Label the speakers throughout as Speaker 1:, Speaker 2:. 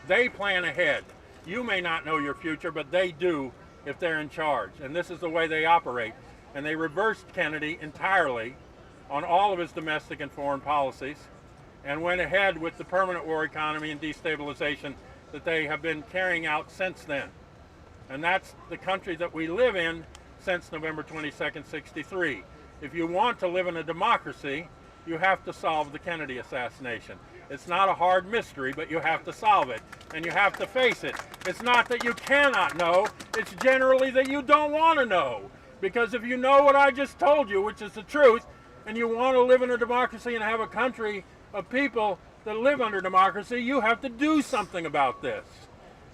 Speaker 1: They plan ahead. You may not know your future, but they do if they're in charge. And this is the way they operate. And they reversed Kennedy entirely on all of his domestic and foreign policies and went ahead with the permanent war economy and destabilization that they have been carrying out since then. And that's the country that we live in since November 22nd, 63. If you want to live in a democracy, you have to solve the Kennedy assassination. It's not a hard mystery, but you have to solve it, and you have to face it. It's not that you cannot know, it's generally that you don't want to know. Because if you know what I just told you, which is the truth, and you want to live in a democracy and have a country of people that live under democracy, you have to do something about this.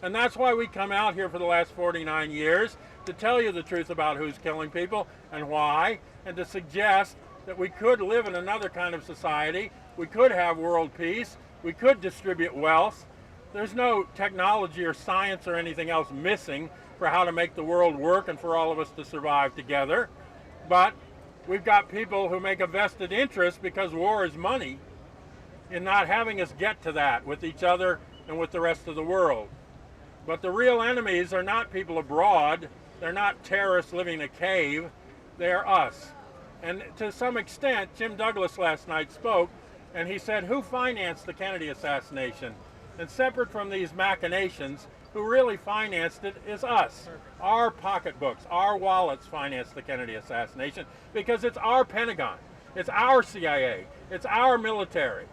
Speaker 1: And that's why we come out here for the last 49 years, to tell you the truth about who's killing people and why, and to suggest that we could live in another kind of society, we could have world peace, we could distribute wealth. There's no technology or science or anything else missing for how to make the world work and for all of us to survive together. But we've got people who make a vested interest, because war is money, in not having us get to that with each other and with the rest of the world. But the real enemies are not people abroad, they're not terrorists living in a cave, they're us. And to some extent, Jim Douglas last night spoke, and he said, who financed the Kennedy assassination? And separate from these machinations, who really financed it is us. Our pocketbooks, our wallets financed the Kennedy assassination, because it's our Pentagon, it's our CIA, it's our military.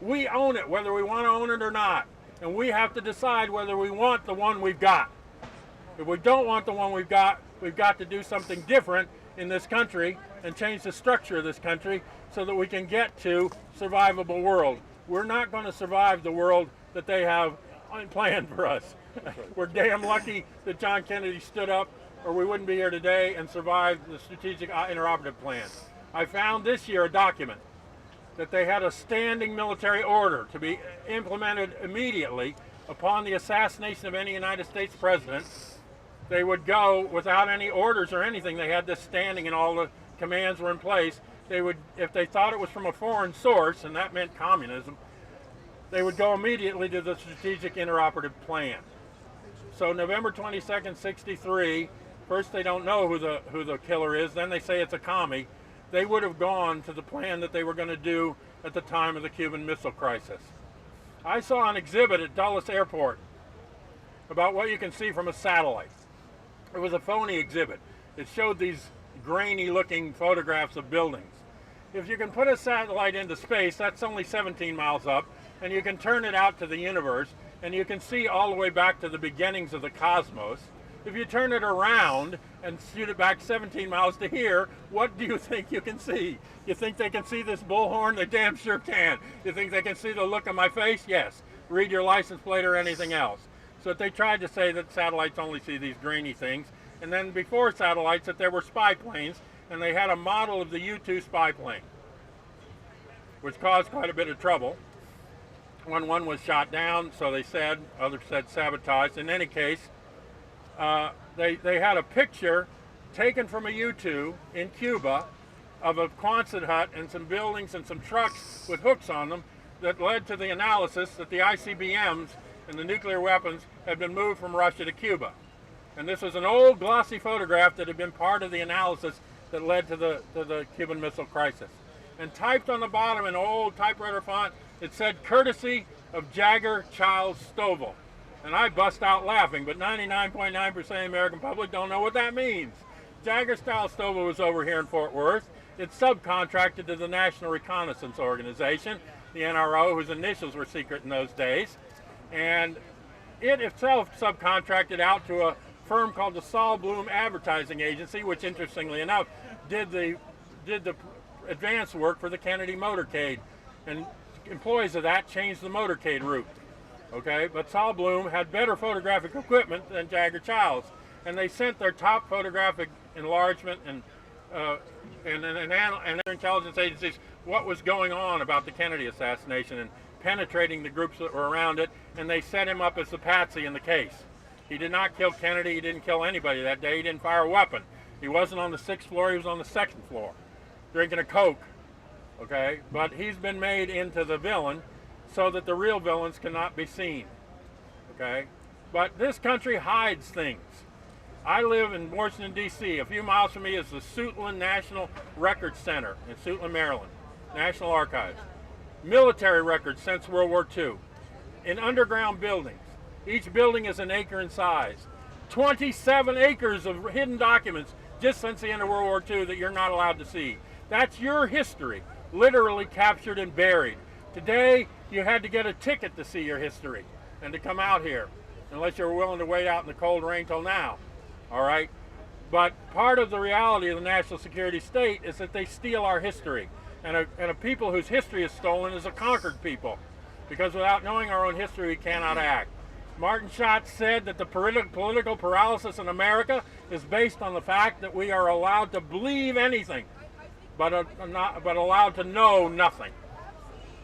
Speaker 1: We own it, whether we want to own it or not. And we have to decide whether we want the one we've got. If we don't want the one we've got to do something different in this country and change the structure of this country so that we can get to survivable world. We're not going to survive the world that they have planned for us. We're damn lucky that John Kennedy stood up, or we wouldn't be here today, and survived the Strategic Interoperative Plan. I found this year a document that they had a standing military order to be implemented immediately upon the assassination of any United States president. They would go without any orders or anything. They had this standing and all the commands were in place. They would, if they thought it was from a foreign source, and that meant communism, they would go immediately to the Strategic Interoperative Plan. So November 22nd, 63, first they don't know who the killer is, then they say it's a commie. They would have gone to the plan that they were going to do at the time of the Cuban Missile Crisis. I saw an exhibit at Dulles Airport about what you can see from a satellite. It was a phony exhibit. It showed these grainy looking photographs of buildings. If you can put a satellite into space, that's only 17 miles up, and you can turn it out to the universe, and you can see all the way back to the beginnings of the cosmos. If you turn it around and shoot it back 17 miles to here, what do you think you can see? You think they can see this bullhorn? They damn sure can. You think they can see the look on my face? Yes. Read your license plate or anything else. So they tried to say that satellites only see these grainy things. And then before satellites, that there were spy planes, and they had a model of the U-2 spy plane, which caused quite a bit of trouble. When one was shot down, so they said, others said sabotaged. In any case, they had a picture taken from a U-2 in Cuba of a Quonset hut and some buildings and some trucks with hooks on them that led to the analysis that the ICBMs and the nuclear weapons had been moved from Russia to Cuba. And this was an old glossy photograph that had been part of the analysis that led to the Cuban Missile Crisis. And typed on the bottom in old typewriter font, it said, courtesy of Jagger Childs Stovall. And I bust out laughing, but 99.9% of the American public don't know what that means. Jagger Childs Stovall was over here in Fort Worth. It's subcontracted to the National Reconnaissance Organization, the NRO, whose initials were secret in those days. And it itself subcontracted out to a firm called the Saul Bloom Advertising Agency, which interestingly enough did the advance work for the Kennedy motorcade. And employees of that changed the motorcade route. Okay, but Saul Bloom had better photographic equipment than Jagger Childs, and they sent their top photographic enlargement and intelligence agencies what was going on about the Kennedy assassination and penetrating the groups that were around it, and they set him up as the patsy in the case. He did not kill Kennedy, he didn't kill anybody that day, he didn't fire a weapon. He wasn't on the 6th floor, he was on the 2nd floor, drinking a Coke. Okay, but he's been made into the villain so that the real villains cannot be seen. okay? But this country hides things. I live in Washington, D.C. A few miles from me is the Suitland National Records Center in Suitland, Maryland, National Archives. Military records since World War II in underground buildings. Each building is an acre in size. 27 acres of hidden documents just since the end of World War II that you're not allowed to see. That's your history, literally captured and buried. Today, you had to get a ticket to see your history and to come out here, unless you were willing to wait out in the cold rain till now, all right? But part of the reality of the national security state is that they steal our history. And a people whose history is stolen is a conquered people, because without knowing our own history, we cannot act. Martin Schatz said that the political paralysis in America is based on the fact that we are allowed to believe anything, but allowed to know nothing.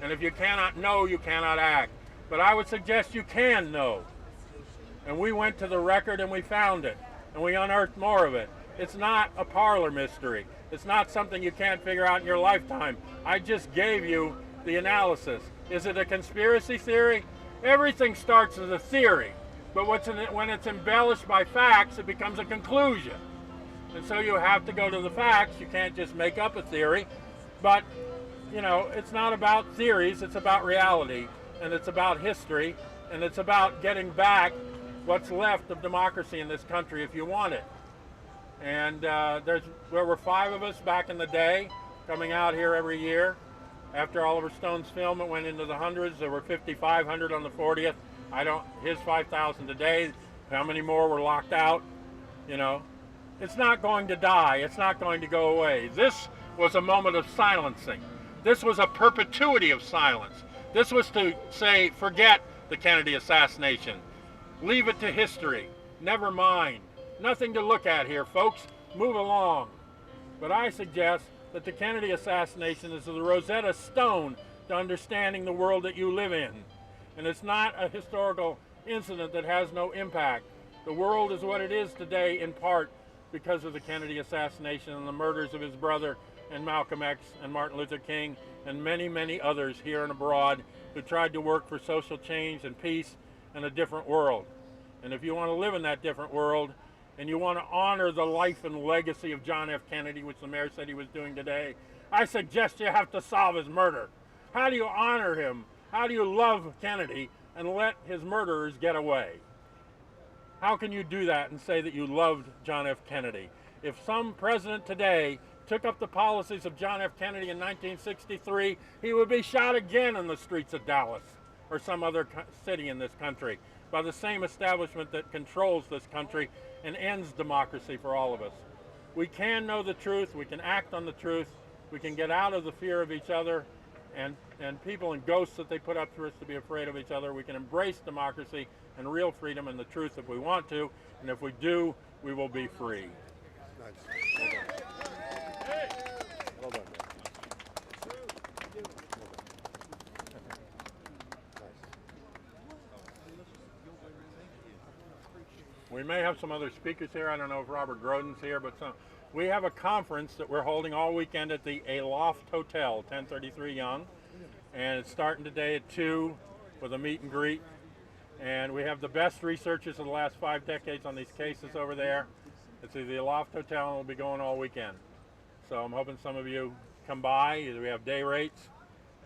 Speaker 1: And if you cannot know, you cannot act. But I would suggest you can know. And we went to the record and we found it, and we unearthed more of it. It's not a parlor mystery. It's not something you can't figure out in your lifetime. I just gave you the analysis. Is it a conspiracy theory? Everything starts as a theory, but when it's embellished by facts, it becomes a conclusion. And so you have to go to the facts. You can't just make up a theory. But, you know, it's not about theories. It's about reality, and it's about history, and it's about getting back what's left of democracy in this country if you want it. And there were 5 of us back in the day coming out here every year. After Oliver Stone's film, it went into the hundreds. There were 5,500 on the 40th. His 5,000 today. How many more were locked out? You know, it's not going to die. It's not going to go away. This was a moment of silencing. This was a perpetuity of silence. This was to say, forget the Kennedy assassination. Leave it to history. Never mind. Nothing to look at here, folks. Move along. But I suggest that the Kennedy assassination is the Rosetta Stone to understanding the world that you live in. And it's not a historical incident that has no impact. The world is what it is today in part because of the Kennedy assassination and the murders of his brother and Malcolm X and Martin Luther King and many, many others here and abroad who tried to work for social change and peace and a different world. And if you want to live in that different world, and you want to honor the life and legacy of John F. Kennedy, which the mayor said he was doing today, I suggest you have to solve his murder. How do you honor him? How do you love Kennedy and let his murderers get away? How can you do that and say that you loved John F. Kennedy? If some president today took up the policies of John F. Kennedy in 1963, he would be shot again in the streets of Dallas or some other city in this country by the same establishment that controls this country and ends democracy for all of us. We can know the truth, we can act on the truth, we can get out of the fear of each other and people and ghosts that they put up for us to be afraid of each other. We can embrace democracy and real freedom and the truth if we want to, and if we do, we will be free. Nice. Well done. We may have some other speakers here. I don't know if Robert Groden's here, but we have a conference that we're holding all weekend at the Aloft Hotel, 1033 Young, and it's starting today at 2 with a meet and greet. And we have the best researchers of the last 5 decades on these cases over there. It's at the Aloft Hotel, and we'll be going all weekend. So I'm hoping some of you come by. We have day rates,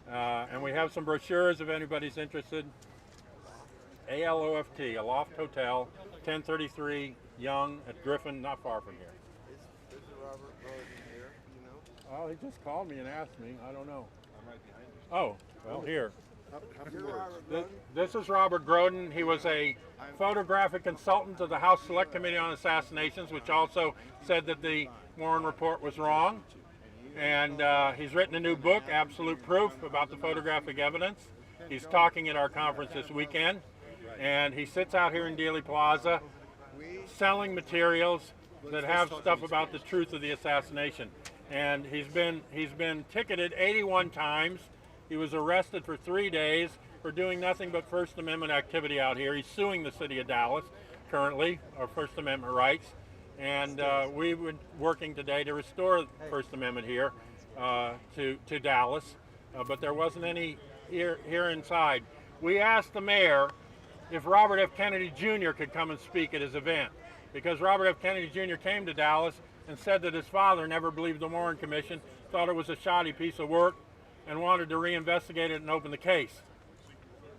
Speaker 1: and we have some brochures if anybody's interested. ALOFT, Aloft Hotel, 1033 Young at Griffin, not far from here.
Speaker 2: Is Robert Groden here, you know?
Speaker 1: Oh, he just called me and asked me. I don't know. I'm right behind you. Oh, well, here. This is Robert Groden. He was a photographic consultant to the House Select Committee on Assassinations, which also said that the Warren report was wrong. And he's written a new book, Absolute Proof, about the photographic evidence. He's talking at our conference this weekend. And he sits out here in Dealey Plaza selling materials that have stuff about the truth of the assassination. And he's been ticketed 81 times. He was arrested for 3 days for doing nothing but First Amendment activity out here. He's suing the city of Dallas currently, our First Amendment rights. And we've been working today to restore First Amendment here to Dallas, but there wasn't any here inside. We asked the mayor if Robert F. Kennedy Jr. could come and speak at his event, because Robert F. Kennedy Jr. came to Dallas and said that his father never believed the Warren Commission, thought it was a shoddy piece of work, and wanted to reinvestigate it and open the case.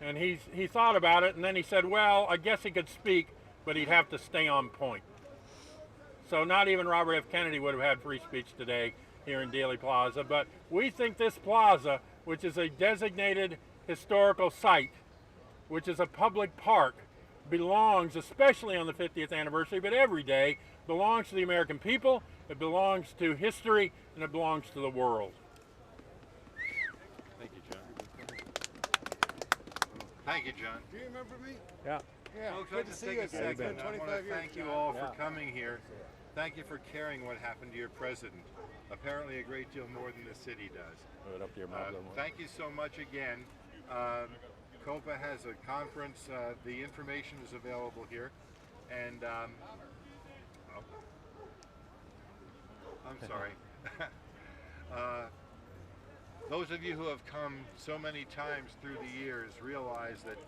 Speaker 1: And he thought about it, and then he said, well, I guess he could speak, but he'd have to stay on point. So not even Robert F. Kennedy would have had free speech today here in Dealey Plaza, but we think this plaza, which is a designated historical site, which is a public park, belongs, especially on the 50th anniversary, but every day, belongs to the American people, it belongs to history, and it belongs to the world.
Speaker 3: Thank you, John. Thank you, John.
Speaker 2: Do you remember me?
Speaker 1: Yeah.
Speaker 2: Yeah.
Speaker 3: Folks,
Speaker 2: Good
Speaker 3: I'd
Speaker 2: to
Speaker 3: just
Speaker 2: see
Speaker 3: take
Speaker 2: you
Speaker 3: a
Speaker 2: again. It's been
Speaker 3: second. I want
Speaker 2: 25
Speaker 3: to
Speaker 2: years.
Speaker 3: thank you all
Speaker 1: Yeah.
Speaker 3: for coming here. Thank you for caring what happened to your president. Apparently a great deal more than the city does.
Speaker 1: Move it up to your mouth a little more.
Speaker 3: Thank you so much again. COPA has a conference. The information is available here. And I'm sorry. Those of you who have come so many times through the years realize that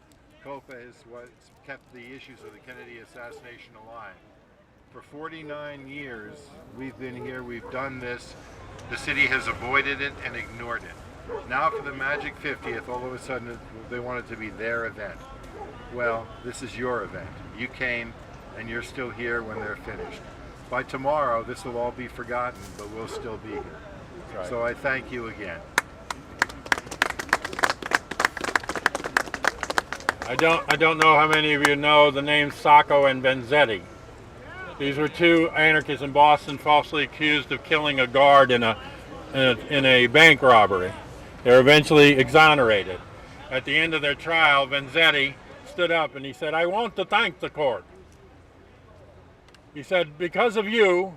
Speaker 3: COPA is what's kept the issues of the Kennedy assassination alive. For 49 years we've been here, we've done this. The city has avoided it and ignored it. Now for the magic 50th, all of a sudden they want it to be their event. Well, this is your event. You came and you're still here when they're finished. By tomorrow, this will all be forgotten, but we'll still be here.
Speaker 1: Right.
Speaker 3: So I thank you again.
Speaker 1: I don't know how many of you know the names Sacco and Vanzetti. These were two anarchists in Boston falsely accused of killing a guard in a bank robbery. They were eventually exonerated. At the end of their trial, Vanzetti stood up and he said, I want to thank the court. He said, because of you,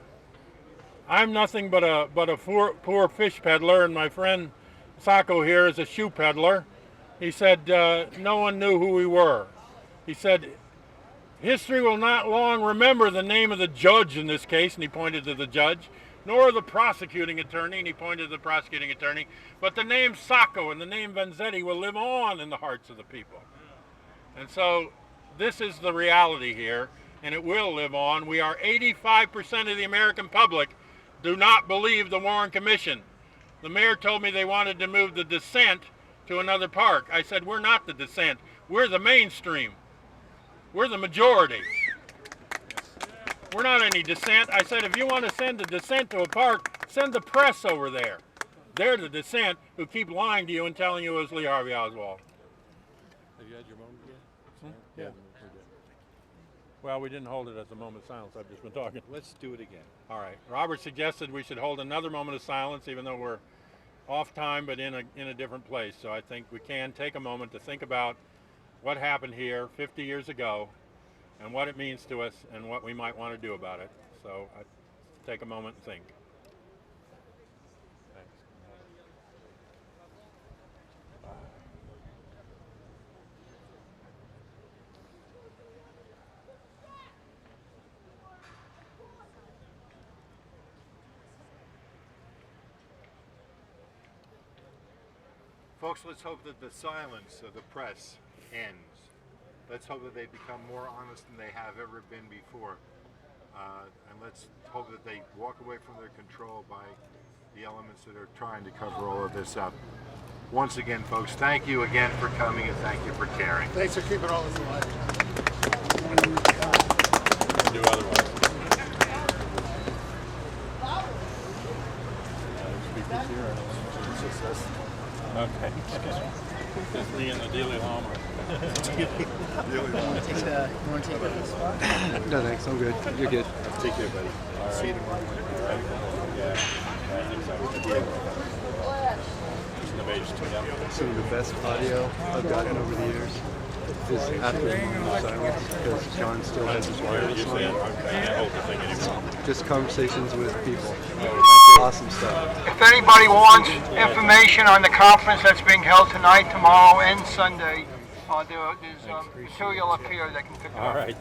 Speaker 1: I'm nothing but a poor fish peddler, and my friend Sacco here is a shoe peddler. He said, no one knew who we were. He said, history will not long remember the name of the judge in this case, and he pointed to the judge, nor the prosecuting attorney, and he pointed to the prosecuting attorney, but the name Sacco and the name Vanzetti will live on in the hearts of the people. And so this is the reality here, and it will live on. We are 85% of the American public do not believe the Warren Commission. The mayor told me they wanted to move the dissent to another park. I said, we're not the dissent. We're the mainstream. We're the majority. We're not any dissent. I said, if you want to send the dissent to a park, send the press over there. They're the dissent who keep lying to you and telling you it was Lee Harvey Oswald.
Speaker 3: Have you had your moment yet?
Speaker 1: Yeah. Well, we didn't hold it as a moment of silence. I've just been talking.
Speaker 3: Let's do it again.
Speaker 1: All right. Robert suggested we should hold another moment of silence, even though we're off time, but in a different place. So I think we can take a moment to think about what happened here 50 years ago and what it means to us and what we might want to do about it. So take a moment and think. Thanks.
Speaker 3: Folks, let's hope that the silence of the press ends. Let's hope that they become more honest than they have ever been before. And let's hope that they walk away from their control by the elements that are trying to cover all of this up. Once again, folks, thank you again for coming and thank you for caring.
Speaker 2: Thanks for keeping all this alive.
Speaker 1: Do otherwise. Okay. Just me and the Dealey Llama.
Speaker 4: You want to take this spot?
Speaker 2: No, thanks. I'm good. You're good.
Speaker 3: Take care, buddy.
Speaker 1: All right.
Speaker 3: See you tomorrow.
Speaker 1: Yeah. I think so.
Speaker 2: Some of the best audio I've gotten over the years is after the moment of silence, because John still has his wireless on. Just conversations with people. Awesome stuff.
Speaker 5: If anybody wants information on the conference that's being held tonight, tomorrow, and Sunday, there's material up here that can pick it up.
Speaker 1: All right.